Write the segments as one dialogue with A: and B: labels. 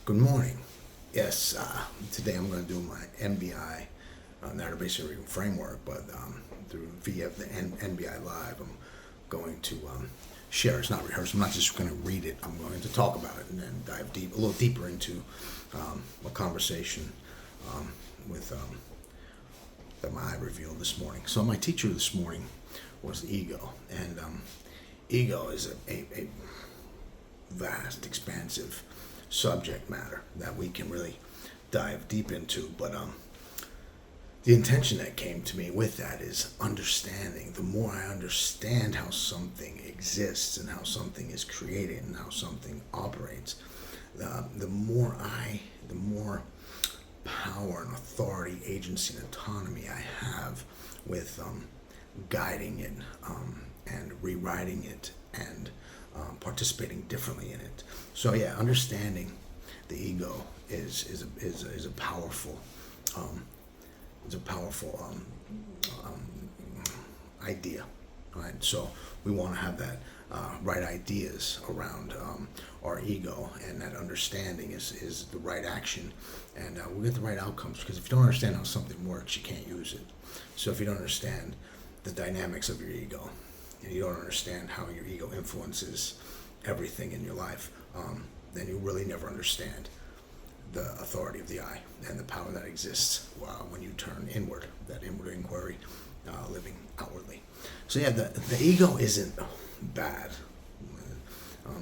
A: Good morning. Yes, today I'm going to do my NBI, Narrative-Based Review Framework, but through via the NBI Live, I'm going to share. It's not rehearsed. I'm not just going to read it. I'm going to talk about it and then dive a little deeper into a conversation with that I revealed this morning. So my teacher this morning was ego, and ego is a vast, expansive subject matter that we can really dive deep into. But the intention that came to me with that is understanding. The more I understand how something exists and how something is created and how something operates, the more power and authority, agency and autonomy I have with guiding it and rewriting it and participating differently in it. So yeah, understanding the ego is a powerful idea, right? So we want to have that right ideas around our ego, and that understanding is the right action, and we'll get the right outcomes. Because if you don't understand how something works, you can't use it. So if you don't understand the dynamics of your ego, and you don't understand how your ego influences everything in your life, then you really never understand the authority of the I and the power that exists when you turn inward, that inward inquiry, living outwardly. So yeah, the ego isn't bad.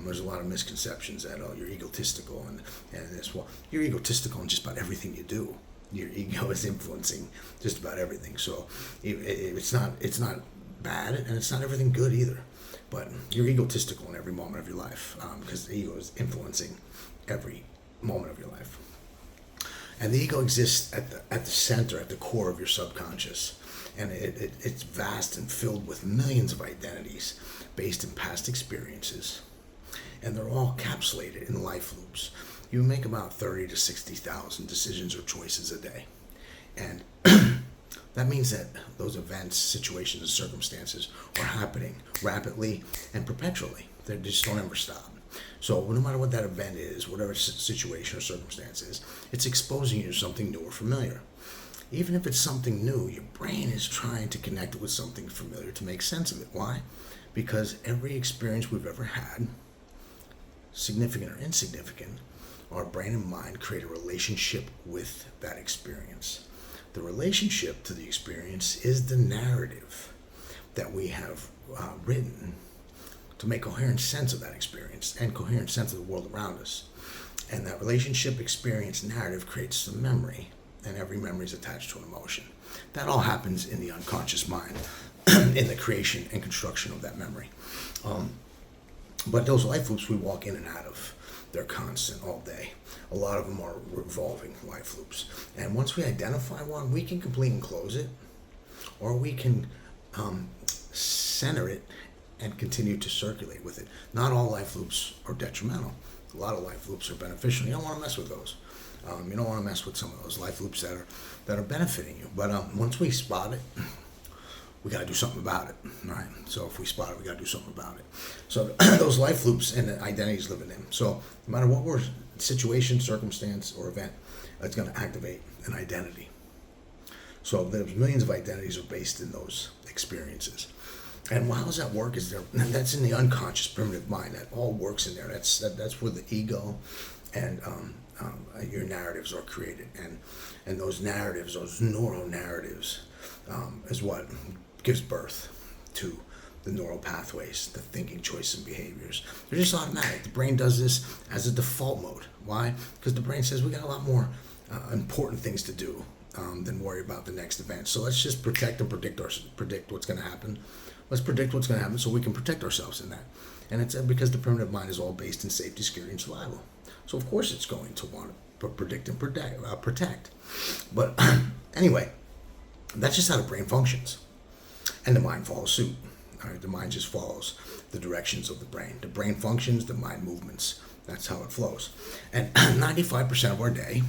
A: There's a lot of misconceptions that, you're egotistical and this. Well, you're egotistical in just about everything you do. Your ego is influencing just about everything. So it's not bad, and it's not everything good either. But you're egotistical in every moment of your life, because the ego is influencing every moment of your life. And the ego exists at the center, at the core of your subconscious. And it's vast and filled with millions of identities based in past experiences. And they're all capsulated in life loops. You make about 30 to 60,000 decisions or choices a day. And that means that those events, situations, and circumstances are happening rapidly and perpetually. They just don't ever stop. So no matter what that event is, whatever situation or circumstance is, it's exposing you to something new or familiar. Even if it's something new, your brain is trying to connect it with something familiar to make sense of it. Why? Because every experience we've ever had, significant or insignificant, our brain and mind create a relationship with that experience. The relationship to the experience is the narrative that we have written to make coherent sense of that experience and coherent sense of the world around us. And that relationship, experience, narrative creates a memory, and every memory is attached to an emotion. That all happens in the unconscious mind, in the creation and construction of that memory. But those life loops we walk in and out of, they're constant all day. A lot of them are revolving life loops. And once we identify one, we can complete and close it, or we can center it and continue to circulate with it. Not all life loops are detrimental. A lot of life loops are beneficial. You don't want to mess with those. You don't want to mess with some of those life loops that are benefiting you. But once we spot it, we got to do something about it, right? So if we spot it, we got to do something about it. So those life loops and the identities live in them. So no matter what situation, circumstance, or event, it's going to activate an identity. So there's millions of identities are based in those experiences. And how does that work? That's in the unconscious primitive mind. That all works in there. That's where the ego and your narratives are created. And those narratives, those neural narratives, is what gives birth to the neural pathways, the thinking, choices, and behaviors. They're just automatic. The brain does this as a default mode. Why? Because the brain says we got a lot more important things to do than worry about the next event. So let's just protect and predict what's going to happen. Let's predict what's going to happen so we can protect ourselves in that. And it's because the primitive mind is all based in safety, security, and survival. So of course it's going to want to predict and protect. But anyway, that's just how the brain functions. And the mind follows suit. All right, the mind just follows the directions of the brain. The brain functions, the mind movements. That's how it flows. And 95% of our day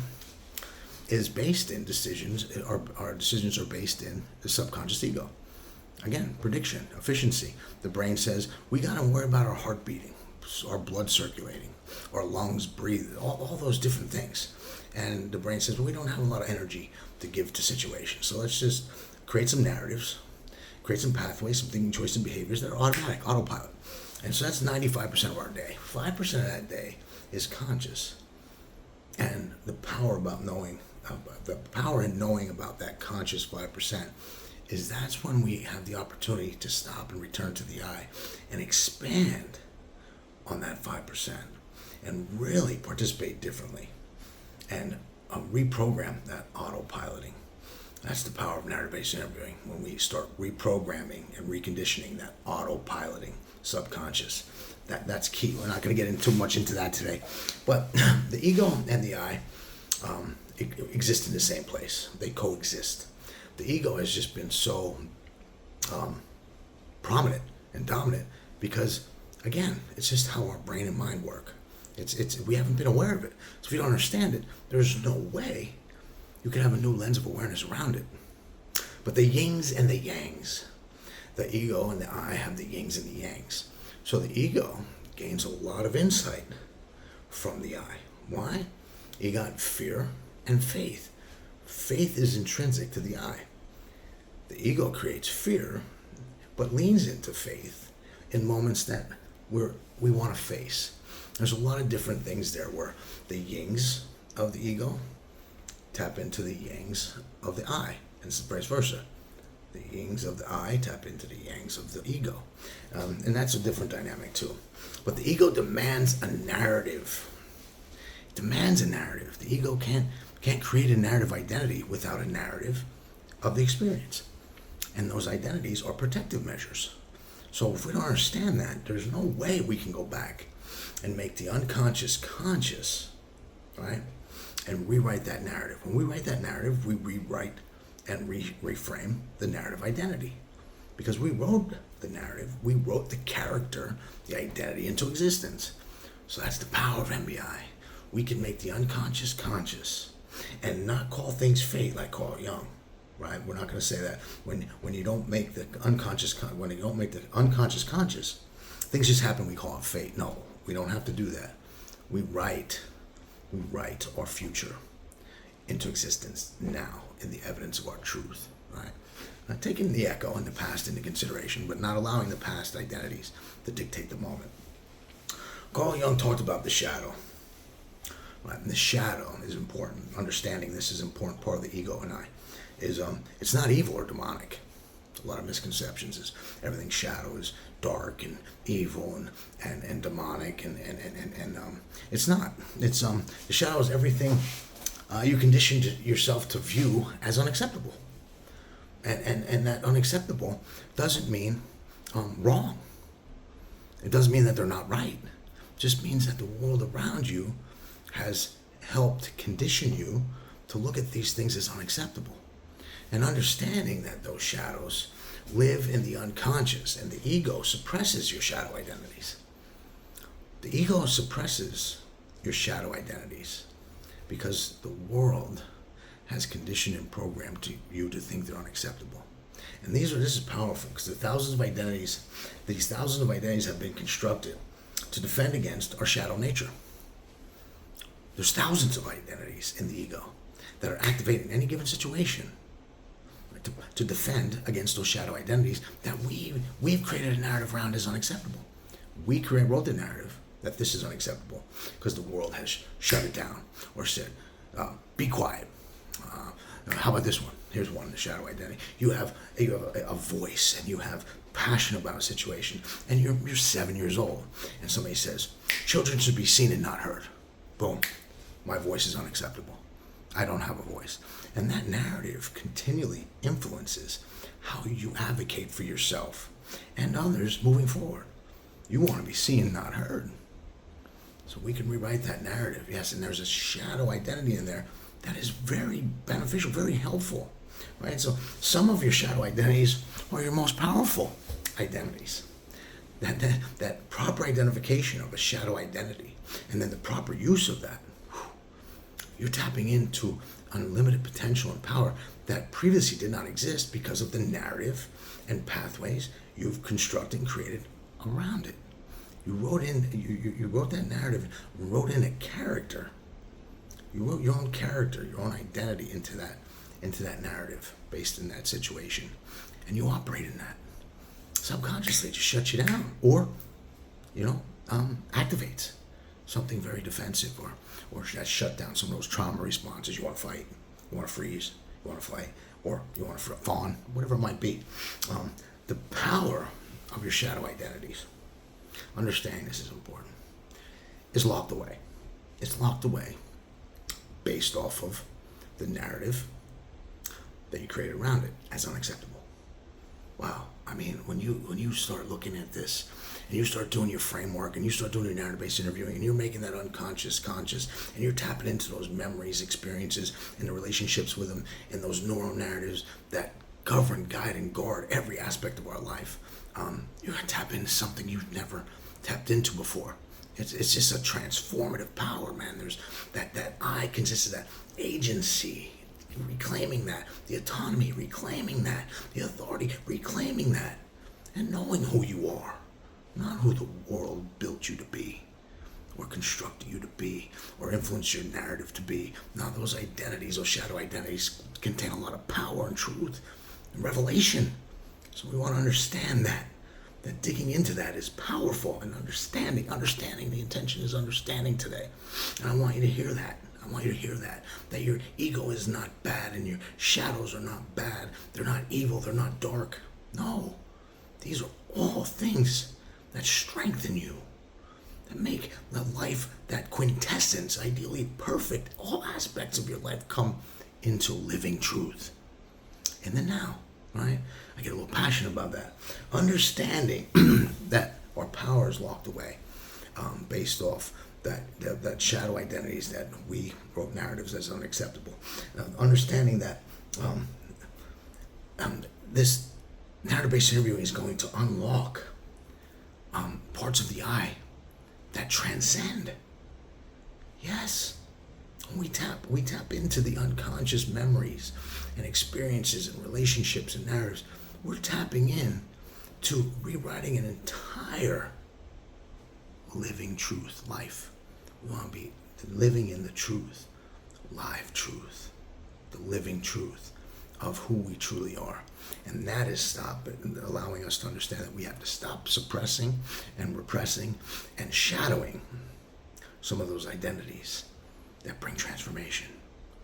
A: is based in decisions. Our decisions are based in the subconscious ego. Again, prediction, efficiency. The brain says, we got to worry about our heart beating. our blood circulating, our lungs breathe, all those different things. And the brain says, well, we don't have a lot of energy to give to situations. So let's just create some narratives, create some pathways, some thinking, choice, and behaviors that are automatic, autopilot. And so that's 95% of our day. 5% of that day is conscious. And the power in knowing about that conscious 5% is that's when we have the opportunity to stop and return to the I and expand on that 5% and really participate differently and reprogram that autopiloting. That's the power of narrative-based interviewing, when we start reprogramming and reconditioning that autopiloting subconscious. That's key. We're not going to get too much into that today. But the ego and the I exist in the same place. They coexist. The ego has just been so prominent and dominant because, again, it's just how our brain and mind work. We haven't been aware of it. So if you don't understand it, there's no way you can have a new lens of awareness around it. But the yings and the yangs, the ego and the I have the yings and the yangs. So the ego gains a lot of insight from the I. Why? You got fear and faith. Faith is intrinsic to the I. The ego creates fear, but leans into faith in moments that we want to face. There's a lot of different things there where the yings of the ego tap into the yangs of the I, and vice versa. The yings of the I tap into the yangs of the ego. And that's a different dynamic too. But the ego demands a narrative. It demands a narrative. The ego can't create a narrative identity without a narrative of the experience. And those identities are protective measures. So if we don't understand that, there's no way we can go back and make the unconscious conscious, right? And rewrite that narrative. When we write that narrative, we rewrite and reframe the narrative identity. Because we wrote the narrative, we wrote the character, the identity into existence. So that's the power of NBI. We can make the unconscious conscious and not call things fate like Carl Jung, right? We're not going to say that. When you don't make the unconscious conscious, things just happen, we call it fate. No, we don't have to do that. We write our future into existence now in the evidence of our truth, right? Not taking the echo and the past into consideration, but not allowing the past identities to dictate the moment. Carl Jung talked about the shadow, right? And the shadow is important. Understanding this is an important part of the ego and I. It's not evil or demonic. A lot of misconceptions is everything shadow is dark and evil and demonic and it's not. It's the shadow is everything you conditioned yourself to view as unacceptable. And that unacceptable doesn't mean wrong. It doesn't mean that they're not right. It just means that the world around you has helped condition you to look at these things as unacceptable. And understanding that those shadows live in the unconscious and the ego suppresses your shadow identities. The ego suppresses your shadow identities because the world has conditioned and programmed you to think they're unacceptable. And this is powerful because these thousands of identities have been constructed to defend against our shadow nature. There's thousands of identities in the ego that are activated in any given situation to defend against those shadow identities that we've created a narrative around as unacceptable. We wrote the narrative that this is unacceptable because the world has shut it down or said, be quiet. How about this one? Here's one, the shadow identity. You have a voice and you have passion about a situation and you're 7 years old and somebody says, children should be seen and not heard. Boom, my voice is unacceptable. I don't have a voice. And that narrative continually influences how you advocate for yourself and others moving forward. You want to be seen, not heard. So we can rewrite that narrative, yes, and there's a shadow identity in there that is very beneficial, very helpful, right? So some of your shadow identities are your most powerful identities. That proper identification of a shadow identity and then the proper use of that, you're tapping into unlimited potential and power that previously did not exist because of the narrative and pathways you've constructed and created around it. You wrote in, you wrote that narrative, you wrote in a character. You wrote your own character, your own identity into that narrative based in that situation. And you operate in that. Subconsciously, it just shuts you down. Or, activates something very defensive, or that shut down some of those trauma responses. You want to fight, you want to freeze, you want to fight, or you want to fawn, whatever it might be. The power of your shadow identities, understanding this is important, is locked away. It's locked away based off of the narrative that you created around it as unacceptable. Wow. I mean, when you start looking at this, and you start doing your framework, and you start doing your narrative-based interviewing, and you're making that unconscious conscious, and you're tapping into those memories, experiences, and the relationships with them, and those neural narratives that govern, guide, and guard every aspect of our life, you're going to tap into something you've never tapped into before. It's just a transformative power, man. There's that I consists of that agency, reclaiming that, the autonomy, reclaiming that, the authority, reclaiming that, and knowing who you are, not who the world built you to be, or constructed you to be, or influenced your narrative to be. Now, those identities, those shadow identities, contain a lot of power and truth and revelation. So we want to understand that digging into that is powerful, and understanding. The intention is understanding today. And I want you to hear that. I want you to hear that your ego is not bad, and your shadows are not bad. They're not evil. They're not dark. No, these are all things that strengthen you, that make the life, that quintessence, ideally perfect, all aspects of your life come into living truth in the now, right? I get a little passionate about that. Understanding that our power is locked away based off that shadow identities that we wrote narratives as unacceptable. Understanding that this narrative-based interviewing is going to unlock parts of the I that transcend. Yes, we tap into the unconscious memories and experiences and relationships and narratives. We're tapping in to rewriting an entire living truth life. We want to be living in the truth, live truth, the living truth of who we truly are. And that is allowing us to understand that we have to stop suppressing and repressing and shadowing some of those identities that bring transformation.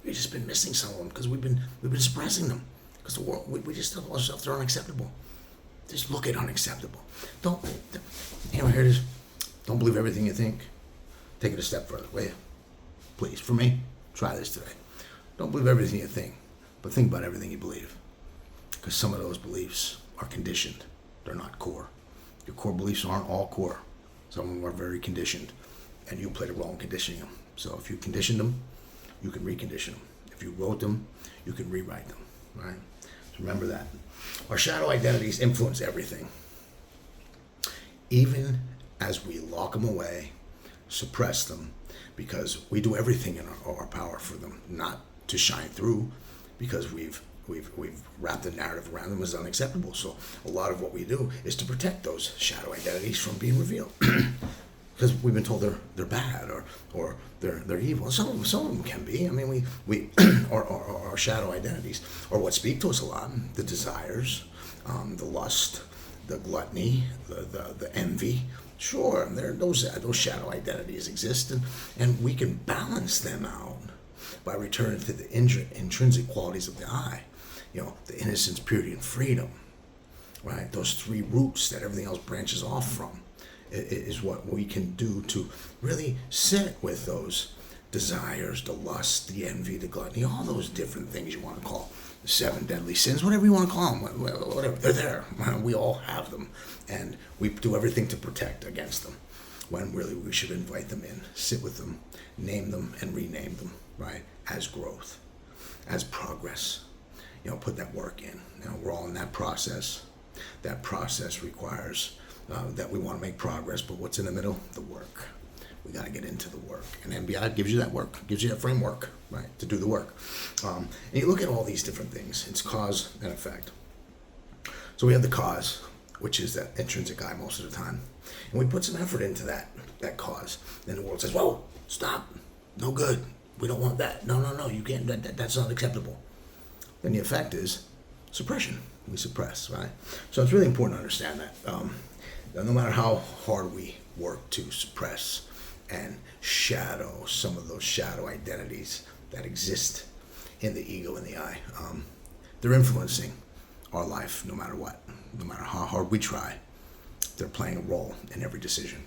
A: We've just been missing some of them because we've been suppressing them, because the world, we just tell ourselves they're unacceptable. Just look at unacceptable. Here it is. Don't believe everything you think. Take it a step further, will you? Please, for me, try this today. Don't believe everything you think, but think about everything you believe. Because some of those beliefs are conditioned. They're not core. Your core beliefs aren't all core. Some of them are very conditioned, and you played a role in conditioning them. So if you conditioned them, you can recondition them. If you wrote them, you can rewrite them, right? So remember that. Our shadow identities influence everything. Even as we lock them away, suppress them, because we do everything in our power for them not to shine through, because we've wrapped the narrative around them as unacceptable. So a lot of what we do is to protect those shadow identities from being revealed. Because we've been told they're bad or they're evil. Some of them can be. I mean, we our shadow identities are what speak to us a lot. The desires, the lust, the gluttony, the envy. Sure, those shadow identities exist, and we can balance them out by returning to the intrinsic qualities of the I. The innocence, purity, and freedom. Right? Those three roots that everything else branches off from is what we can do to really sit with those desires, the lust, the envy, the gluttony, all those different things you want to call the 7 deadly sins, whatever you want to call them, whatever. They're there. We all have them, and we do everything to protect against them, when really we should invite them in, sit with them, name them, and rename them, right? As growth, as progress. Put that work in. We're all in that process. That process requires that we want to make progress, but what's in the middle? The work. We got to get into the work. And NBI gives you that work, gives you that framework, right, to do the work. And you look at all these different things. It's cause and effect. So we have the cause, which is that intrinsic I most of the time. And we put some effort into that cause. Then the world says, whoa, stop, no good. We don't want that. No, you can't, that's not acceptable. Then the effect is suppression. We suppress, right? So it's really important to understand that no matter how hard we work to suppress and shadow some of those shadow identities that exist in the ego and the I, they're influencing our life no matter what. No matter how hard we try, they're playing a role in every decision.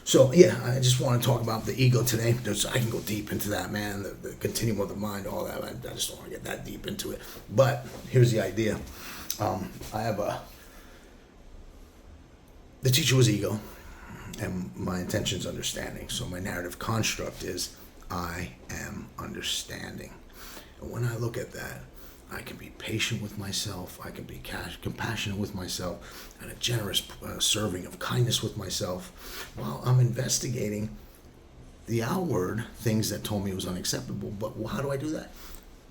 A: So yeah, I just want to talk about the ego today. I can go deep into that, man, the continuum of the mind, all that. I just don't want to get that deep into it. But here's the idea. I have the teacher was ego, and my intention is understanding. So my narrative construct is I am understanding. And when I look at that, I can be patient with myself. I can be compassionate with myself, and a generous serving of kindness with myself, while I'm investigating the outward things that told me it was unacceptable. But how do I do that?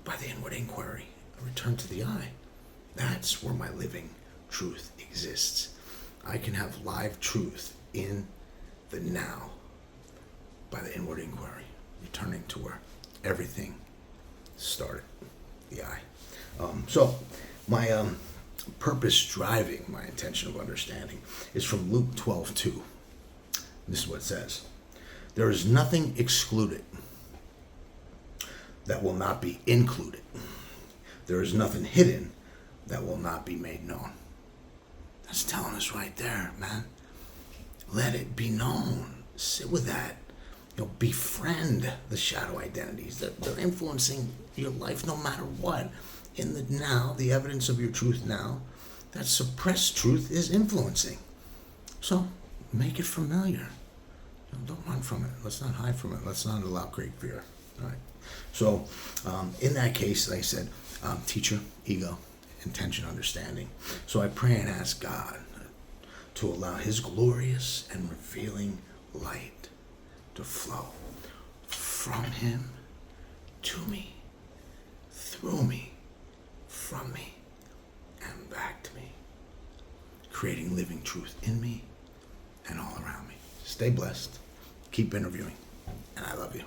A: By the inward inquiry. I return to the I. That's where my living truth exists. I can have live truth in the now by the inward inquiry, returning to where everything started, the I. So my purpose driving my intention of understanding is from Luke 12:2. This is what it says. There is nothing excluded that will not be included. There is nothing hidden that will not be made known. That's telling us right there, man. Let it be known. Sit with that. Befriend the shadow identities. They're influencing your life no matter what. In the now, the evidence of your truth now, that suppressed truth is influencing. So make it familiar. Don't run from it. Let's not hide from it. Let's not allow great fear. All right. So in that case, like I said, teacher, ego, intention, understanding. So I pray and ask God to allow His glorious and revealing light to flow from Him to me, through me, from me, and back to me, creating living truth in me and all around me. Stay blessed. Keep interviewing. And I love you.